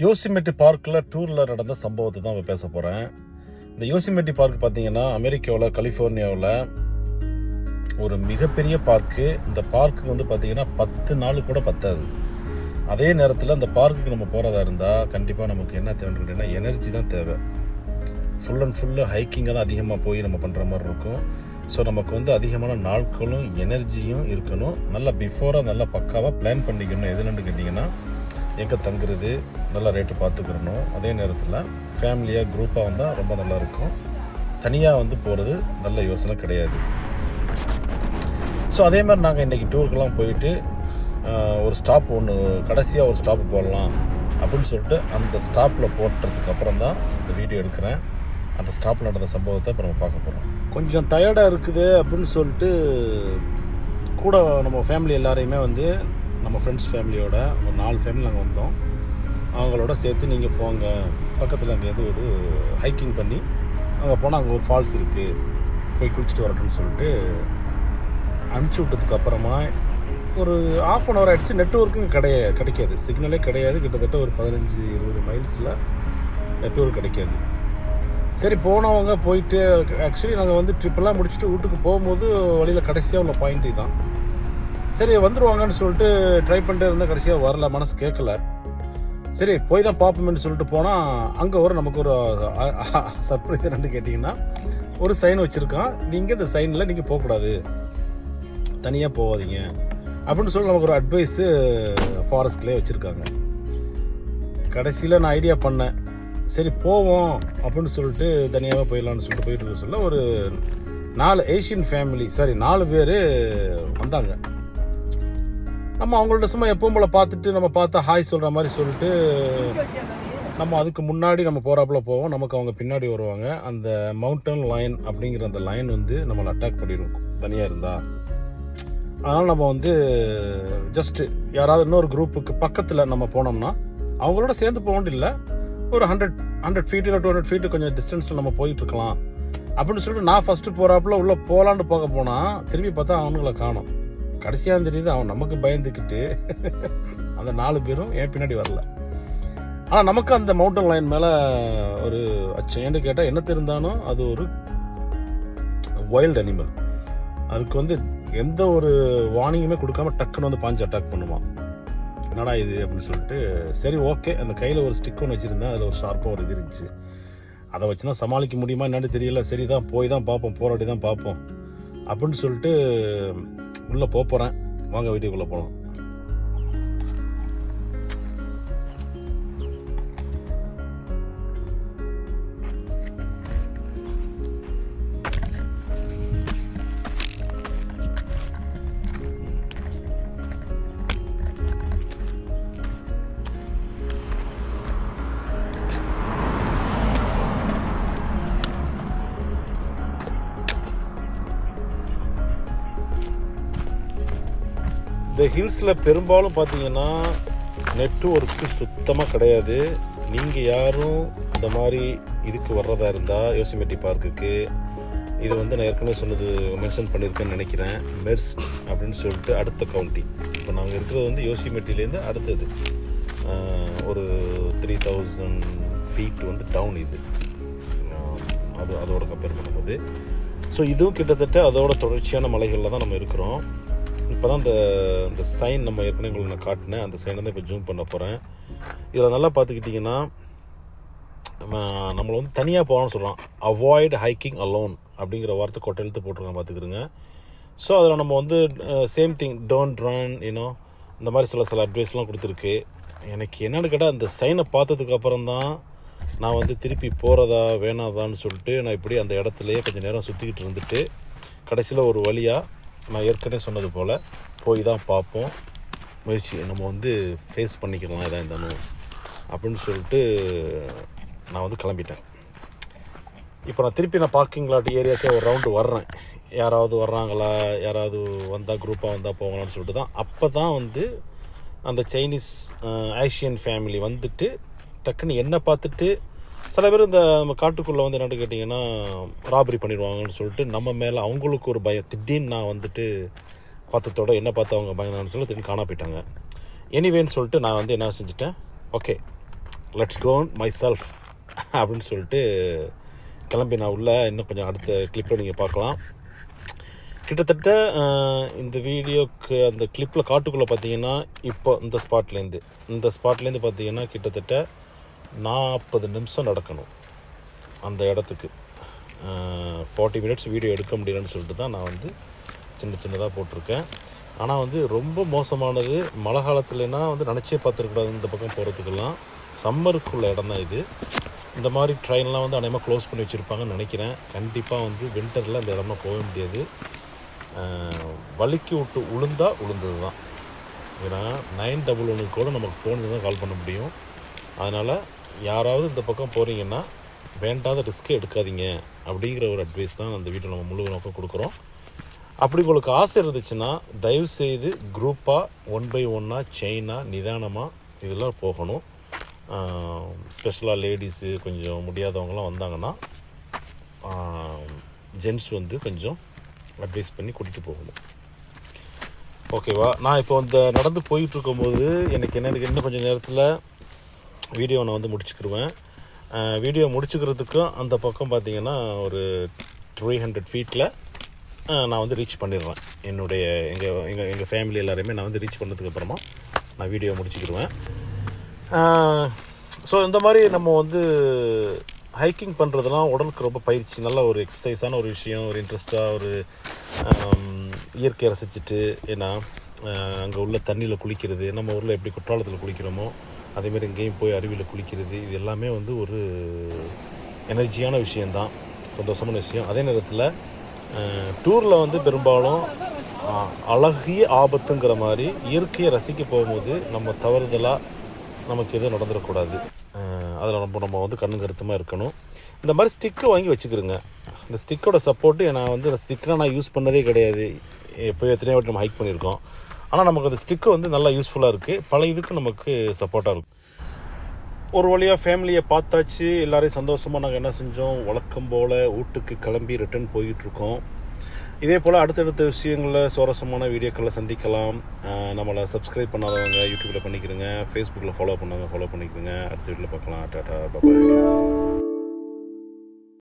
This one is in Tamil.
யோசிமெட்டி பார்க்கில் டூரில் நடந்த சம்பவத்தை தான் பேச போகிறேன். இந்த யோசிமெட்டி பார்க் பார்த்தீங்கன்னா அமெரிக்காவில் கலிஃபோர்னியாவில் ஒரு மிகப்பெரிய பார்க்கு. இந்த பார்க்கு வந்து பார்த்தீங்கன்னா 10 நாள் கூட பத்தாது. அதே நேரத்தில் அந்த பார்க்குக்கு நம்ம போகிறதா இருந்தால் கண்டிப்பாக நமக்கு என்ன தேவைன்னு கேட்டிங்கன்னா எனர்ஜி தான் தேவை. ஃபுல் அண்ட் ஃபுல்லு ஹைக்கிங்காக தான் அதிகமாக போய் நம்ம பண்ணுற மாதிரி இருக்கும். ஸோ நமக்கு வந்து அதிகமான நாட்களும் எனர்ஜியும் இருக்கணும். நல்லா பிஃபோராக நல்லா பக்காவாக பிளான் பண்ணிக்கணும். எதுன்னு கேட்டிங்கன்னா எங்கே தங்குறது, நல்லா ரேட்டு பார்த்துக்கிறணும். அதே நேரத்தில் ஃபேமிலியாக குரூப்பாக வந்தால் ரொம்ப நல்லாயிருக்கும். தனியாக வந்து போகிறது நல்ல யோசனை கிடையாது. ஸோ அதே மாதிரி நாங்கள் இன்றைக்கி டூருக்கெல்லாம் போயிட்டு ஒரு ஸ்டாப் கடைசியாக ஒரு ஸ்டாப்பு போடலாம் அப்படின்னு சொல்லிட்டு அந்த ஸ்டாப்பில் போட்டதுக்கு அப்புறம் தான் இந்த வீடியோ எடுக்கிறேன். அந்த ஸ்டாப்பில் நடந்த சம்பவத்தை இப்போ நம்ம பார்க்க போகிறோம். கொஞ்சம் டயர்டாக இருக்குது அப்படின்னு சொல்லிட்டு கூட நம்ம ஃபேமிலி எல்லாரையுமே வந்து நம்ம ஃப்ரெண்ட்ஸ் ஃபேமிலியோட ஒரு 4 ஃபேமிலி நாங்கள் வந்தோம். அவங்களோட சேர்த்து நீங்கள் போங்க, பக்கத்தில் அங்கேருந்து ஒரு ஹைக்கிங் பண்ணி அங்கே போனால் அங்கே ஒரு ஃபால்ஸ் இருக்குது, போய் குளிச்சுட்டு வரட்டும்னு சொல்லிட்டு அனுப்பிச்சி விட்டதுக்கு அப்புறமா ஒரு ½ அன் ஹவர் ஆகிடுச்சு. நெட்ஒர்க்கும் கிடைக்காது, சிக்னலே கிடையாது. கிட்டத்தட்ட ஒரு 15-20 மைல்ஸில் நெட்ஒர்க் கிடைக்காது. சரி போனவங்க போயிட்டு ஆக்சுவலி நாங்கள் வந்து ட்ரிப்பெல்லாம் முடிச்சுட்டு வீட்டுக்கு போகும்போது வழியில் கடைசியாக உள்ள பாயிண்ட் தான். சரி வந்துடுவாங்கன்னு சொல்லிட்டு ட்ரை பண்ணிட்டே இருந்தால் கடைசியாக வரல, மனசு கேட்கல. சரி போய் தான் பார்ப்போம்னு சொல்லிட்டு போனால் அங்கே நமக்கு ஒரு சர்ப்ரைஸ் என்னன்னு கேட்டிங்கன்னா, ஒரு சைன் வச்சுருக்கான். நீங்கள் இந்த சைனில் நீங்கள் போகக்கூடாது, தனியாக போகாதீங்க அப்படின்னு சொல்லி நமக்கு ஒரு அட்வைஸு ஃபாரஸ்ட்லேயே வச்சுருக்காங்க. கடைசியில் நான் ஐடியா பண்ணேன், சரி போவோம் அப்படின்னு சொல்லிட்டு தனியாகவே போயிடலான்னு சொல்லிட்டு போயிட்டு இருக்க சொல்ல ஒரு 4 ஏஷியன் ஃபேமிலி 4 பேர் வந்தாங்க. நம்ம அவங்கள்ட்ட சும்மா எப்பவும் போல் பார்த்துட்டு நம்ம பார்த்தா ஹாய் சொல்கிற மாதிரி சொல்லிட்டு நம்ம அதுக்கு முன்னாடி நம்ம போகிறாப்புல போவோம். நமக்கு அவங்க பின்னாடி வருவாங்க. அந்த மவுண்டன் லைன் அப்படிங்கிற அந்த லைன் வந்து நம்மளை அட்டாக் பண்ணிடும் தனியாக இருந்தால். அதனால் நம்ம வந்து ஜஸ்ட்டு யாராவது இன்னொரு குரூப்புக்கு பக்கத்தில் நம்ம போனோம்னா அவங்களோட சேர்ந்து போக வேண்டிய ஒரு 100 ஃபீட்டு இல்லை 200 ஃபீட்டு கொஞ்சம் டிஸ்டன்ஸில் நம்ம போயிட்டுருக்கலாம் அப்படின்னு சொல்லிட்டு நான் ஃபஸ்ட்டு போகிறாப்புல உள்ளே போகலான்னு போக போனால் திரும்பி பார்த்தா அவனுங்களை காணோம். கடைசியாக தெரியுது அவன் நமக்கு பயந்துக்கிட்டு அந்த 4 பேரும் என் பின்னாடி வரல. ஆனால் நமக்கு அந்த மவுண்டன் லைன் மேலே ஒரு அச்சம். ஏன்னு கேட்டால் என்ன தெரிந்தாலும் அது ஒரு வைல்டு அனிமல். அதுக்கு வந்து எந்த ஒரு வார்னிங்குமே கொடுக்காம டக்குன்னு வந்து பாஞ்சு அட்டாக் பண்ணுவான். என்னடா இது அப்படின்னு சொல்லிட்டு சரி ஓகே, அந்த கையில் ஒரு ஸ்டிக் ஒன்று வச்சுருந்தேன். அதில் ஒரு ஷார்ப்பாக ஒரு இது இருந்துச்சு. அதை வச்சு தான் சமாளிக்க முடியுமா என்னன்னு தெரியல. சரி தான் போய் தான் பார்ப்போம், போராடி தான் பார்ப்போம் அப்படின்னு சொல்லிட்டு உள்ளே போகிறேன். வாங்க வீட்டுக்குள்ளே போகலாம். இந்த ஹில்ஸில் பெரும்பாலும் பார்த்தீங்கன்னா நெட்வொர்க்கு சுத்தமாக கிடையாது. நீங்கள் யாரும் இந்த மாதிரி இதுக்கு வர்றதா இருந்தால் யோசிமெட்டி பார்க்குக்கு, இது வந்து நான் ஏற்கனவே சொன்னது மென்ஷன் பண்ணியிருக்கேன்னு நினைக்கிறேன், மெர்ஸ்ட் அப்படின்னு சொல்லிட்டு அடுத்த கவுண்டி. இப்போ நாங்கள் இருக்கிறது வந்து யோசிமெட்டிலேருந்து அடுத்தது ஒரு 3000 ஃபீட் வந்து டவுன். இது அதோட கம்பேர் பண்ணும்போது ஸோ இதுவும் கிட்டத்தட்ட அதோட தொடர்ச்சியான மலைகளில் தான் நம்ம இருக்கிறோம். இப்போ தான் இந்த சைன் நம்ம ஏற்கனவே உங்களுக்கு நான் காட்டினேன். அந்த சைனை தான் இப்போ ஜூம் பண்ண போகிறேன். இதில் நல்லா பார்த்துக்கிட்டிங்கன்னா நம்மளை வந்து தனியாக போகலான்னு சொல்கிறான். அவாய்ட் ஹைக்கிங் அலோன் அப்படிங்கிற வார்த்தை கொட்டை எழுத்து போட்டிருக்காங்க, பார்த்துக்கிறோங்க. ஸோ அதில் நம்ம வந்து சேம் திங் டோன்ட் ரன் இந்த மாதிரி சில அட்வைஸ்லாம் கொடுத்துருக்கு. எனக்கு என்னென்னு கேட்டால் அந்த சைனை பார்த்ததுக்கு அப்புறம் தான் நான் வந்து திருப்பி போகிறதா வேணாதான்னு சொல்லிட்டு நான் இப்படி அந்த இடத்துலையே கொஞ்சம் நேரம் சுற்றிக்கிட்டு இருந்துட்டு கடைசியில் ஒரு வழியாக நான் ஏற்கனவே சொன்னது போல் போய் தான் பார்ப்போம், முயற்சி நம்ம வந்து ஃபேஸ் பண்ணிக்கலாம் எதாக இருந்தாலும் அப்படின்னு சொல்லிட்டு நான் வந்து கிளம்பிட்டேன். இப்போ நான் திருப்பி பார்க்கிங் லாட் ஏரியாவுக்கு ஒரு ரவுண்டு வர்றேன். யாராவது வர்றாங்களா, யாராவது வந்தால் குரூப்பாக வந்தால் போகலான்னு சொல்லிட்டு தான். அப்போ தான் வந்து அந்த சைனீஸ் ஏஷியன் ஃபேமிலி வந்துட்டு டக்குன்னு என்னை பார்த்துட்டு சில பேர் இந்த நம்ம காட்டுக்குள்ளே வந்து என்னென்னு கேட்டிங்கன்னா ராபரி பண்ணிடுவாங்கன்னு சொல்லிட்டு நம்ம மேலே அவங்களுக்கு ஒரு பயம். திடீர்னு நான் வந்துட்டு பார்த்ததோட என்ன பார்த்து அவங்க பயந்தான்னு சொல்லி திடீர்னு காணா போயிட்டாங்க. எனிவேன்னு சொல்லிட்டு நான் வந்து என்ன செஞ்சுட்டேன், okay let's go myself அப்படின்னு சொல்லிட்டு கிளம்பி நான் உள்ள இன்னும் கொஞ்சம் அடுத்த கிளிப்பில் நீங்கள் பார்க்கலாம். கிட்டத்தட்ட இந்த வீடியோக்கு அந்த கிளிப்பில் காட்டுக்குள்ளே பார்த்தீங்கன்னா இப்போ இந்த ஸ்பாட்லேருந்து பார்த்தீங்கன்னா கிட்டத்தட்ட 40 நிமிஷம் நடக்கணும் அந்த இடத்துக்கு. 40 மினிட்ஸ் வீடியோ எடுக்க முடியலன்னு சொல்லிட்டு தான் நான் வந்து சின்னதாக போட்டிருக்கேன். ஆனால் வந்து ரொம்ப மோசமானது மழை காலத்துலனா வந்து நினச்சே பார்த்துருக்கூடாது இந்த பக்கம் போகிறதுக்கெல்லாம். சம்மருக்குள்ள இடம் தான் இது. இந்த மாதிரி ட்ரெயின்லாம் வந்து அநேகமாக க்ளோஸ் பண்ணி வச்சுருப்பாங்கன்னு நினைக்கிறேன். கண்டிப்பாக வந்து வின்டரில் அந்த இடமா போக முடியாது. வலிக்கு விட்டு உளுந்தது தான். ஏன்னா 911 கூட நமக்கு ஃபோனுக்கு தான் கால் பண்ண முடியும். அதனால் யாராவது இந்த பக்கம் போகிறீங்கன்னா வேண்டாத ரிஸ்க்கே எடுக்காதீங்க அப்படிங்கிற ஒரு அட்வைஸ் தான் அந்த வீட்டில் நம்ம முழு நோக்கம் கொடுக்குறோம். அப்படி உங்களுக்கு ஆசை இருந்துச்சுன்னா தயவுசெய்து குரூப்பாக 1 by 1 செயினாக நிதானமாக இதெல்லாம் போகணும். ஸ்பெஷலாக லேடிஸு கொஞ்சம் முடியாதவங்களாம் வந்தாங்கன்னா ஜென்ட்ஸ் வந்து கொஞ்சம் அட்வைஸ் பண்ணி கூட்டிகிட்டு போகணும். ஓகேவா? நான் இப்போ இந்த நடந்து போயிட்டு இருக்கும்போது எனக்கு இன்னும் கொஞ்சம் நேரத்தில் வீடியோ நான் வந்து முடிச்சுக்கிடுவேன். வீடியோ முடிச்சுக்கிறதுக்கும் அந்த பக்கம் பார்த்திங்கன்னா ஒரு 300 ஃபீட்டில் நான் வந்து ரீச் பண்ணிடுவேன். எங்கள் ஃபேமிலி எல்லாரையுமே நான் வந்து ரீச் பண்ணதுக்கப்புறமா நான் வீடியோ முடிச்சுக்கிடுவேன். ஸோ இந்த மாதிரி நம்ம வந்து ஹைக்கிங் பண்ணுறதுலாம் உடலுக்கு ரொம்ப பயிற்சி, நல்ல ஒரு எக்ஸசைஸான ஒரு விஷயம், ஒரு இன்ட்ரெஸ்ட்டாக ஒரு இயற்கையை ரசிச்சுட்டு. ஏன்னா அங்கே உள்ள தண்ணியில் குளிக்கிறது, நம்ம ஊரில் எப்படி குற்றாலத்தில் குளிக்கிறோமோ அதேமாதிரி இங்கேயும் போய் அருவியில் குளிக்கிறது, இது எல்லாமே வந்து ஒரு எனர்ஜியான விஷயந்தான், சந்தோஷமான விஷயம். அதே நேரத்தில் டூரில் வந்து பெரும்பாலும் அழகிய ஆபத்துங்கிற மாதிரி இயற்கையை ரசிக்க போகும்போது நம்ம தவறுதலாக நமக்கு எதுவும் நடந்துடக்கூடாது. அதில் நம்ம வந்து கண்ணு கருத்துமாக இருக்கணும். இந்த மாதிரி ஸ்டிக்கை வாங்கி வச்சுக்கிறோங்க. இந்த ஸ்டிக்கோட சப்போர்ட்டு நான் வந்து ஸ்டிக்கெலாம் நான் யூஸ் பண்ணதே கிடையாது. எப்போ எத்தனையோ வாட்டி நம்ம ஹைக் பண்ணியிருக்கோம். ஆனால் நமக்கு அந்த ஸ்டிக்கு வந்து நல்லா யூஸ்ஃபுல்லாக இருக்குது. பல இதுக்கு நமக்கு சப்போர்ட்டாக இருக்கும். ஒரு வழியாக ஃபேமிலியை பார்த்தாச்சு. எல்லோரையும் சந்தோஷமாக நாங்கள் என்ன செஞ்சோம், வழக்கம் போல் வீட்டுக்கு கிளம்பி ரிட்டர்ன் போயிட்டுருக்கோம். இதே போல் அடுத்தடுத்த விஷயங்களில் சுவாரஸ்யமான வீடியோக்களை சந்திக்கலாம். நம்மளை சப்ஸ்கிரைப் பண்ணாதவங்க யூடியூப்பில் பண்ணிக்கிறங்க, ஃபேஸ்புக்கில் ஃபாலோ பண்ணிக்கிறங்க. அடுத்த வீட்டில் பார்க்கலாம். டாட்டா, பாய்.